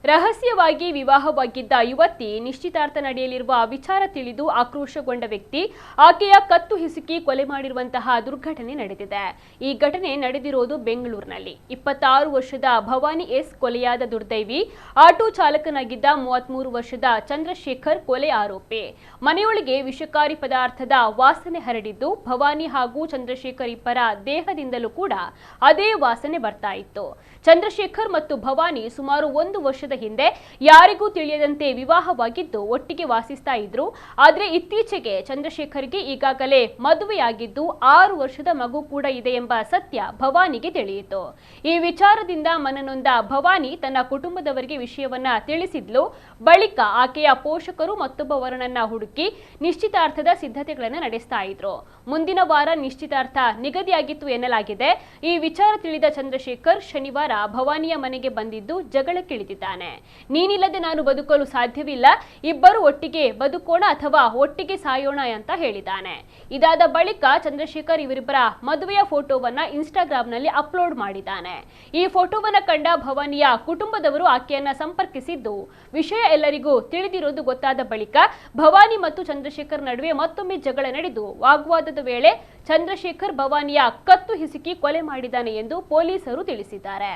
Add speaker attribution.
Speaker 1: ರಹಸ್ಯವಾಗಿ ವಿವಾಹವಾಗಿದ್ದ ಯುವತಿ ನಿಶ್ಚಿತಾರ್ಥ ನಡೆಯಲಿರುವ ವಿಚಾರ ತಿಳಿದು ಆಕ್ರೋಶಗೊಂಡ ವ್ಯಕ್ತಿ ಆಕೆಯ ಕತ್ತು ಹಿಸುಕಿ ಕೊಲೆ ಮಾಡಿರುವಂತಹ ದುರ್ಘಟನೆ ನಡೆದಿದೆ. ಈ ಘಟನೆ ನಡೆದಿರೋದು ಬೆಂಗಳೂರಿನಲ್ಲಿ. 26 ವರ್ಷದ ಭವಾನಿ ಎಸ್ ಕೊಲೆಯಾದ ದುರ್ದೈವಿ. ಆಟೋ ಚಾಲಕನಾಗಿದ್ದ 33 ವರ್ಷದ ಚಂದ್ರಶೇಖರ್ ಕೊಲೆ ಆರೋಪಿ. ಮನೆಯೊಳಗೆ ವಿಷಕಾರಿ ಪದಾರ್ಥದ ವಾಸನೆ ಹರಡಿದ್ದು ಭವಾನಿ ಹಾಗೂ ಚಂದ್ರಶೇಖರ್ ಇಬ್ಬರ ದೇಹದಿಂದಲೂ ಕೂಡ ಅದೇ ವಾಸನೆ ಬರ್ತಾ ಇತ್ತು. ಚಂದ್ರಶೇಖರ್ ಮತ್ತು ಭವಾನಿ ಸುಮಾರು 1 ವರ್ಷದ ಹಿಂದೆ ಯಾರಿಗೂ ತಿಳಿಯದಂತೆ ವಿವಾಹವಾಗಿದ್ದು ಒಟ್ಟಿಗೆ ವಾಸಿಸ್ತಾ ಇದ್ರು. ಆದ್ರೆ ಇತ್ತೀಚೆಗೆ ಚಂದ್ರಶೇಖರ್ಗೆ ಈಗಾಗಲೇ ಮದುವೆಯಾಗಿದ್ದು 6 ವರ್ಷದ ಮಗು ಕೂಡ ಇದೆ ಎಂಬ ಸತ್ಯ ಭವಾನಿಗೆ ತಿಳಿಯಿತು. ಈ ವಿಚಾರದಿಂದ ಮನನೊಂದ ಭವಾನಿ ತನ್ನ ಕುಟುಂಬದವರಿಗೆ ವಿಷಯವನ್ನ ತಿಳಿಸಿದ್ಲು. ಬಳಿಕ ಆಕೆಯ ಪೋಷಕರು ಮತ್ತೊಬ್ಬ ವರನನ್ನ ಹುಡುಕಿ ನಿಶ್ಚಿತಾರ್ಥದ ಸಿದ್ಧತೆಗಳನ್ನು ನಡೆಸ್ತಾ ಇದ್ರು. ಮುಂದಿನ ವಾರ ನಿಶ್ಚಿತಾರ್ಥ ನಿಗದಿಯಾಗಿತ್ತು ಎನ್ನಲಾಗಿದೆ. ಈ ವಿಚಾರ ತಿಳಿದ ಚಂದ್ರಶೇಖರ್ ಶನಿವಾರ ಭವಾನಿಯ ಮನೆಗೆ ಬಂದಿದ್ದು ಜಗಳಕ್ಕಿಳಿದಿದ್ದಾನೆ. ನೀನಿಲ್ಲದೆ ನಾನು ಬದುಕಲು ಸಾಧ್ಯವಿಲ್ಲ, ಇಬ್ಬರು ಒಟ್ಟಿಗೆ ಬದುಕೋಣ ಅಥವಾ ಒಟ್ಟಿಗೆ ಸಾಯೋಣ ಅಂತ ಹೇಳಿದ್ದಾನೆ. ಇದಾದ ಬಳಿಕ ಚಂದ್ರಶೇಖರ್ ಇವರಿಬ್ಬರ ಮದುವೆಯ ಫೋಟೋವನ್ನ ಇನ್ಸ್ಟಾಗ್ರಾಂನಲ್ಲಿ ಅಪ್ಲೋಡ್ ಮಾಡಿದ್ದಾನೆ. ಈ ಫೋಟೋವನ್ನ ಕಂಡ ಭವಾನಿಯ ಕುಟುಂಬದವರು ಆಕೆಯನ್ನ ಸಂಪರ್ಕಿಸಿದ್ದು ವಿಷಯ ಎಲ್ಲರಿಗೂ ತಿಳಿದಿರೋದು ಗೊತ್ತಾದ ಬಳಿಕ ಭವಾನಿ ಮತ್ತು ಚಂದ್ರಶೇಖರ್ ನಡುವೆ ಮತ್ತೊಮ್ಮೆ ಜಗಳ ನಡೆದು ವಾಗ್ವಾದದ ವೇಳೆ ಚಂದ್ರಶೇಖರ್ ಭವಾನಿಯ ಕತ್ತು ಹಿಸುಕಿ ಕೊಲೆ ಮಾಡಿದ್ದಾನೆ ಎಂದು ಪೊಲೀಸರು ತಿಳಿಸಿದ್ದಾರೆ.